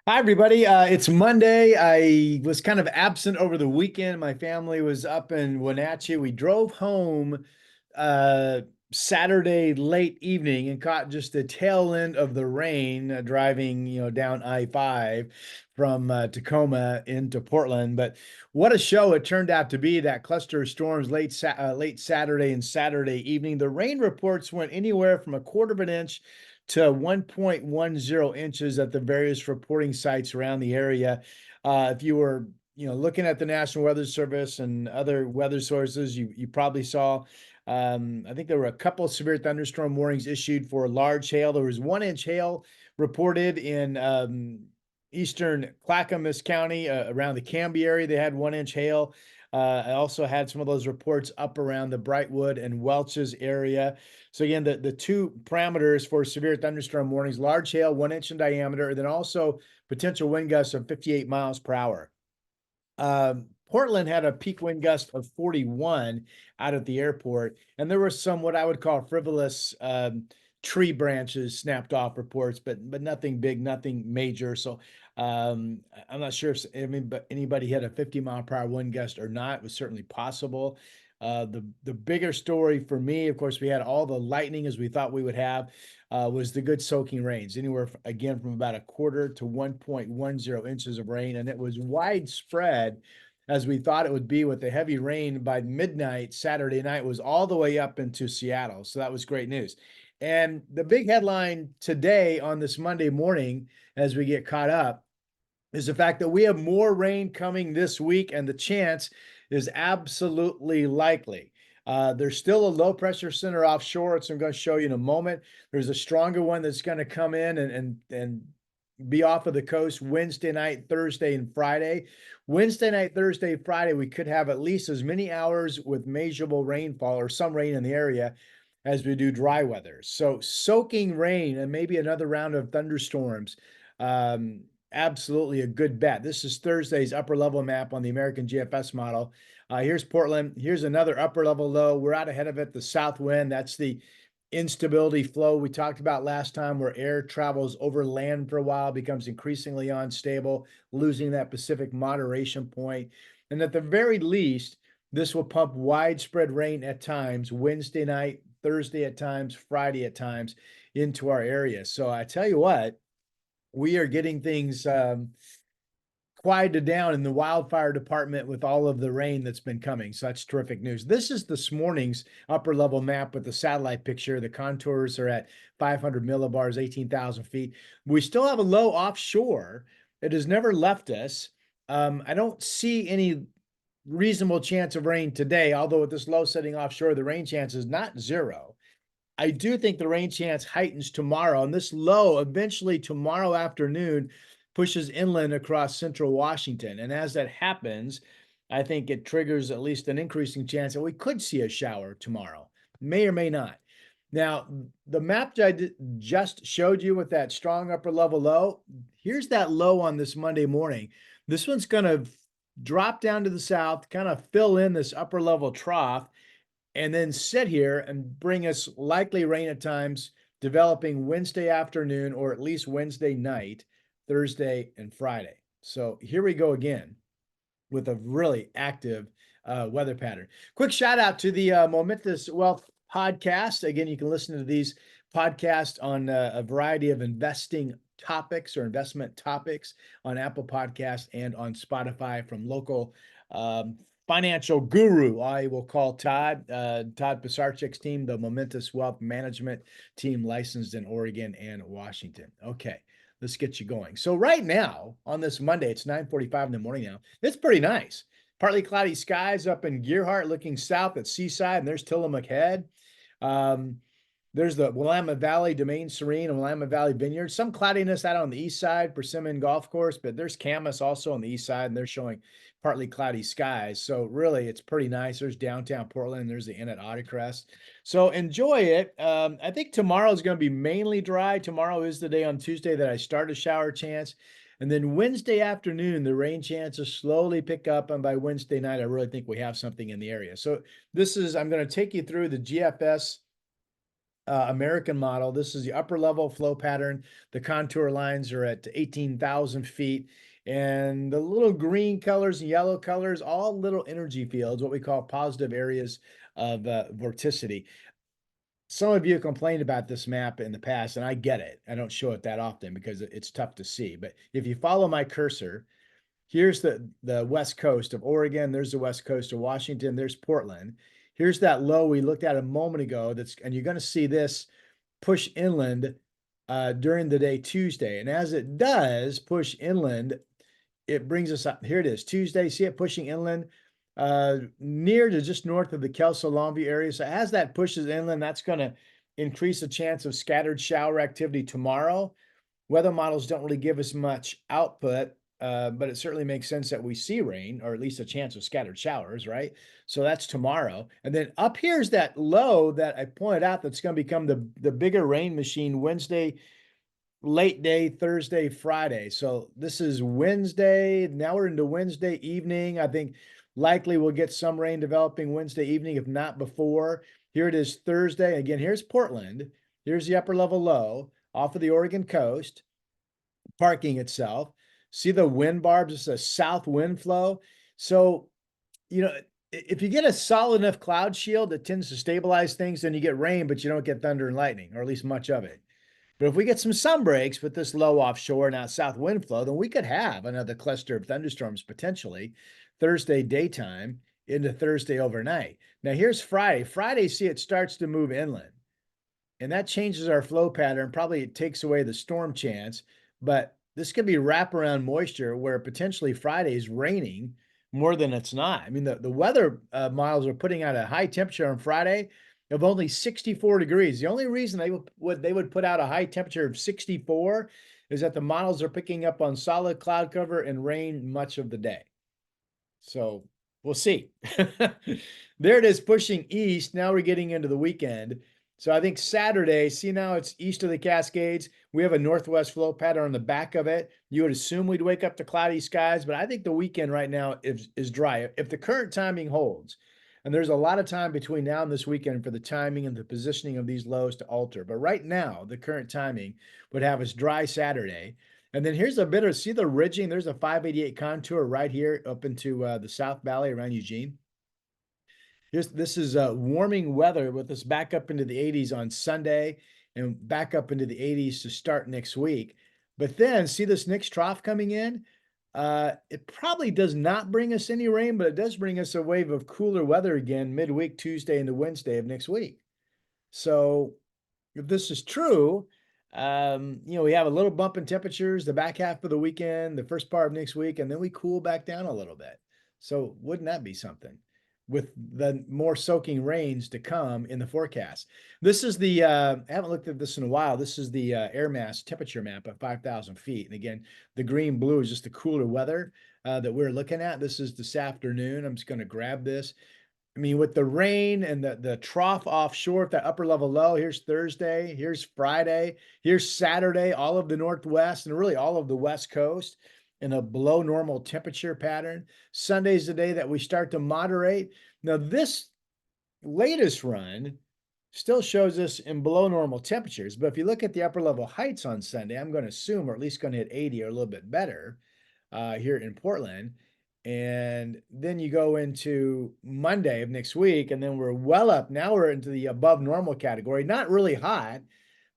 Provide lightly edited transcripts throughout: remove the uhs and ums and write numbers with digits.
Hi, everybody. It's Monday. I was kind of absent over the weekend. My family was up in Wenatchee. We drove home uh, Saturday late evening and caught just the tail end of the rain driving, down I-5 from Tacoma into Portland. But what a show it turned out to be, that cluster of storms late Saturday and Saturday evening. The rain reports went anywhere from a quarter of an inch to 1.10 inches at the various reporting sites around the area. If you were, looking at the National Weather Service and other weather sources, you probably saw. I think there were a couple of severe thunderstorm warnings issued for large hail. There was 1 inch hail reported in eastern Clackamas County, around the Canby area. They had 1 inch hail. I also had some of those reports up around the Brightwood and Welch's area. So again, the two parameters for severe thunderstorm warnings: large hail, 1 inch in diameter, and then also potential wind gusts of 58 miles per hour. Portland had a peak wind gust of 41 out at the airport, and there were some what I would call frivolous tree branches snapped off reports, but nothing big, nothing major. So I'm not sure if but anybody had a 50-mile-per-hour wind gust or not. It was certainly possible. The bigger story for me, of course, we had all the lightning as we thought we would have. Was the good soaking rains, anywhere again from about a quarter to 1.10 inches of rain, and it was widespread as we thought it would be, with the heavy rain. By midnight Saturday night was all the way up into Seattle. So that was great news. And the big headline today on this Monday morning, as we get caught up, is the fact that we have more rain coming this week, and the chance is absolutely likely. There's still a low pressure center offshore, which I'm going to show you in a moment. There's a stronger one that's going to come in and be off of the coast Wednesday night, Thursday, and Friday. Wednesday night, Thursday, Friday, we could have at least as many hours with measurable rainfall or some rain in the area as we do dry weather. So soaking rain and maybe another round of thunderstorms. Absolutely a good bet. This is Thursday's upper level map on the American GFS model. Here's Portland. Here's another upper level low. We're out ahead of it. The south wind, that's the instability flow we talked about last time, where air travels over land for a while, becomes increasingly unstable, losing that Pacific moderation point. And at the very least, this will pump widespread rain at times, Wednesday night, Thursday at times, Friday at times, into our area. So I tell you what, we are getting things quieted down in the wildfire department with all of the rain that's been coming. So that's terrific news. This is this morning's upper level map with the satellite picture. The contours are at 500 millibars, 18,000 feet. We still have a low offshore. It has never left us. I don't see any reasonable chance of rain today, although with this low setting offshore, the rain chance is not zero. I do think the rain chance heightens tomorrow, and this low eventually tomorrow afternoon pushes inland across central Washington. And as that happens, I think it triggers at least an increasing chance that we could see a shower tomorrow, may or may not. Now, the map that I just showed you with that strong upper level low, here's that low on this Monday morning. This one's going to drop down to the south, kind of fill in this upper level trough, and then sit here and bring us likely rain at times, developing Wednesday afternoon or at least Wednesday night, Thursday and Friday. So here we go again with a really active weather pattern. Quick shout out to the Momentous Wealth podcast. Again, you can listen to these podcasts on a variety of investing topics or investment topics on Apple Podcasts and on Spotify from local financial guru, I will call Todd Pisarcik's team, the Momentous Wealth Management team, licensed in Oregon and Washington. Okay, let's get you going. So right now on this Monday, it's 9:45 in the morning now. It's pretty nice. Partly cloudy skies up in Gearhart, looking south at Seaside, and there's Tillamook Head. Um, there's the Willamette Valley, Domain Serene, and Willamette Valley Vineyard. Some cloudiness out on the east side, Persimmon Golf Course, but there's Camas also on the east side, and they're showing partly cloudy skies. So really, it's pretty nice. There's downtown Portland. There's the inn at Ottercrest. So enjoy it. I think tomorrow is going to be mainly dry. Tomorrow is the day on Tuesday that I start a shower chance. And then Wednesday afternoon, the rain chances slowly pick up. And by Wednesday night, I really think we have something in the area. So I'm going to take you through the GFS American model. This is the upper level flow pattern. The contour lines are at 18,000 feet. And the little green colors and yellow colors, all little energy fields, what we call positive areas of vorticity. Some of you complained about this map in the past, and I get it. I don't show it that often because it's tough to see. But if you follow my cursor, here's the west coast of Oregon. There's the west coast of Washington. There's Portland. Here's that low we looked at a moment ago. And you're going to see this push inland during the day Tuesday. And as it does push inland, it brings us up. Here it is, Tuesday. See it pushing inland near to just north of the Kelso-Longview area. So as that pushes inland, that's going to increase the chance of scattered shower activity tomorrow. Weather models don't really give us much output, but it certainly makes sense that we see rain, or at least a chance of scattered showers, right? So that's tomorrow. And then up here's that low that I pointed out that's going to become the bigger rain machine Wednesday, late day, Thursday, Friday. So this is Wednesday. Now we're into Wednesday evening. I think likely we'll get some rain developing Wednesday evening, if not before. Here it is Thursday. Again, here's Portland. Here's the upper level low off of the Oregon coast, parking itself. See the wind barbs? It's a south wind flow. So, if you get a solid enough cloud shield that tends to stabilize things, then you get rain, but you don't get thunder and lightning, or at least much of it. But if we get some sun breaks with this low offshore and now south wind flow, then we could have another cluster of thunderstorms potentially Thursday daytime into Thursday overnight. Now here's Friday. Friday, see, it starts to move inland. And that changes our flow pattern. Probably it takes away the storm chance, but this could be wraparound moisture where potentially Friday is raining more than it's not. I mean, the weather models are putting out a high temperature on Friday of only 64 degrees. The only reason they would put out a high temperature of 64 is that the models are picking up on solid cloud cover and rain much of the day. So we'll see. There it is pushing east. Now we're getting into the weekend. So I think Saturday, see now it's east of the Cascades. We have a northwest flow pattern on the back of it. You would assume we'd wake up to cloudy skies, but I think the weekend right now is dry. If the current timing holds, and there's a lot of time between now and this weekend for the timing and the positioning of these lows to alter. But right now, the current timing would have us dry Saturday. And then here's a bit of, see the ridging? There's a 588 contour right here up into the South Valley around Eugene. This is warming weather with us back up into the 80s on Sunday and back up into the 80s to start next week. But then see this next trough coming in? It probably does not bring us any rain, but it does bring us a wave of cooler weather again midweek, Tuesday into Wednesday of next week. So if this is true, we have a little bump in temperatures the back half of the weekend, the first part of next week, and then we cool back down a little bit. So wouldn't that be something? With the more soaking rains to come in the forecast. This is the, I haven't looked at this in a while. This is the air mass temperature map at 5,000 feet. And again, the green blue is just the cooler weather that we're looking at. This is this afternoon. I'm just going to grab this. I mean, with the rain and the trough offshore at that upper level low, here's Thursday, here's Friday, here's Saturday, all of the Northwest and really all of the West Coast in a below normal temperature pattern. Sunday's the day that we start to moderate. Now, this latest run still shows us in below normal temperatures, but if you look at the upper level heights on Sunday, I'm going to assume we're at least going to hit 80 or a little bit better here in Portland. And then you go into Monday of next week, and then we're well up. Now we're into the above normal category, not really hot,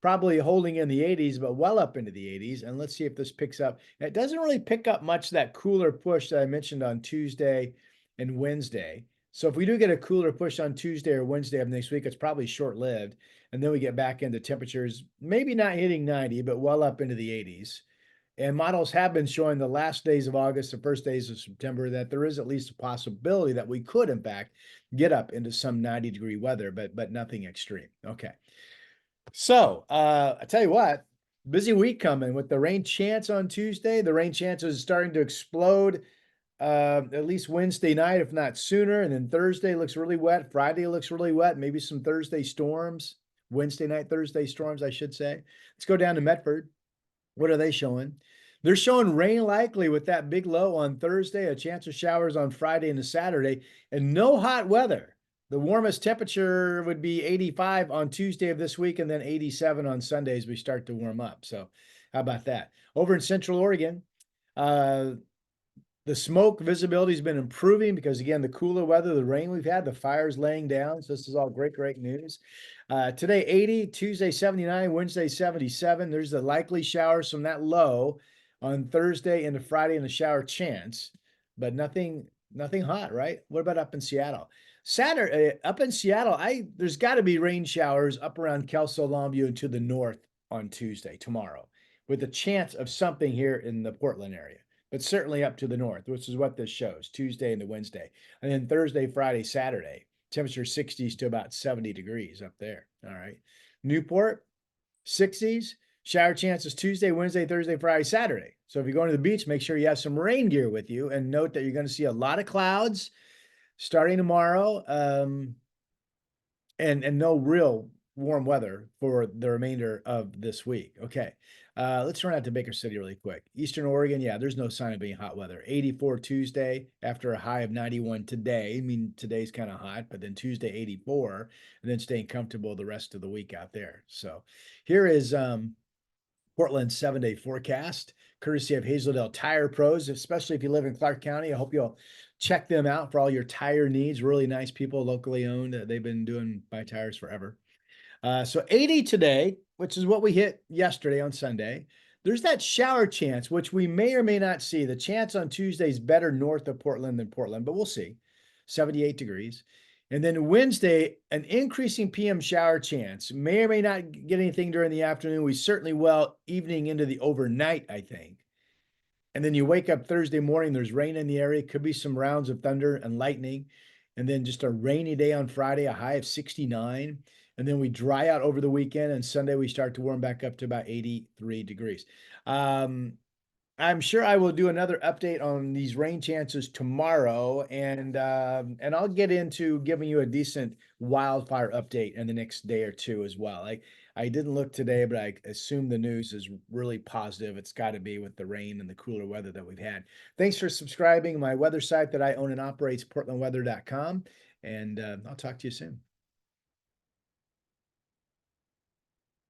probably holding in the 80s, but well up into the 80s. And let's see if this picks up. It doesn't really pick up much that cooler push that I mentioned on Tuesday and Wednesday. So if we do get a cooler push on Tuesday or Wednesday of next week, it's probably short-lived. And then we get back into temperatures, maybe not hitting 90, but well up into the 80s. And models have been showing the last days of August, the first days of September, that there is at least a possibility that we could, in fact, get up into some 90-degree weather, but nothing extreme. Okay. So I tell you what, busy week coming with the rain chance on Tuesday. The rain chance is starting to explode at least Wednesday night, if not sooner. And then Thursday looks really wet. Friday looks really wet. Maybe some Thursday storms. Wednesday night, Thursday storms, I should say. Let's go down to Medford. What are they showing? They're showing rain likely with that big low on Thursday, a chance of showers on Friday and a Saturday, and no hot weather. The warmest temperature would be 85 on Tuesday of this week and then 87 on Sundays. We start to warm up. So how about that? Over in Central Oregon, uh, the smoke visibility has been improving because, again, the cooler weather, the rain we've had, the fires laying down. So this is all great, great news. Today, 80, Tuesday, 79, Wednesday, 77. There's the likely showers from that low on Thursday into Friday in the shower chance, but nothing hot, right? What about up in Seattle? Saturday, up in Seattle, there's got to be rain showers up around Kelso, Longview, and to the north on Tuesday, tomorrow, with a chance of something here in the Portland area, but certainly up to the north, which is what this shows, Tuesday into Wednesday. And then Thursday, Friday, Saturday, temperature 60s to about 70 degrees up there. All right. Newport, 60s, shower chances Tuesday, Wednesday, Thursday, Friday, Saturday. So if you're going to the beach, make sure you have some rain gear with you, and note that you're going to see a lot of clouds starting tomorrow, and no real warm weather for the remainder of this week. Okay. Let's run out to Baker City really quick. Eastern Oregon, yeah, there's no sign of being hot weather. 84 Tuesday after a high of 91 today. I mean, today's kind of hot, but then Tuesday 84, and then staying comfortable the rest of the week out there. So here is Portland's 7-day forecast, courtesy of Hazeldale Tire Pros, especially if you live in Clark County. I hope you'll check them out for all your tire needs. Really nice people, locally owned. They've been doing my tires forever. So 80 today, which is what we hit yesterday on Sunday. There's that shower chance, which we may or may not see. The chance on Tuesday is better north of Portland than Portland, but we'll see. 78 degrees. And then Wednesday, an increasing PM shower chance. May or may not get anything during the afternoon. We certainly will evening into the overnight, I think. And then you wake up Thursday morning, there's rain in the area. Could be some rounds of thunder and lightning. And then just a rainy day on Friday, a high of 69. And then we dry out over the weekend. And Sunday, we start to warm back up to about 83 degrees. I'm sure I will do another update on these rain chances tomorrow, and I'll get into giving you a decent wildfire update in the next day or two as well. I didn't look today, but I assume the news is really positive. It's got to be with the rain and the cooler weather that we've had. Thanks for subscribing to my weather site that I own and operate, portlandweather.com, and I'll talk to you soon.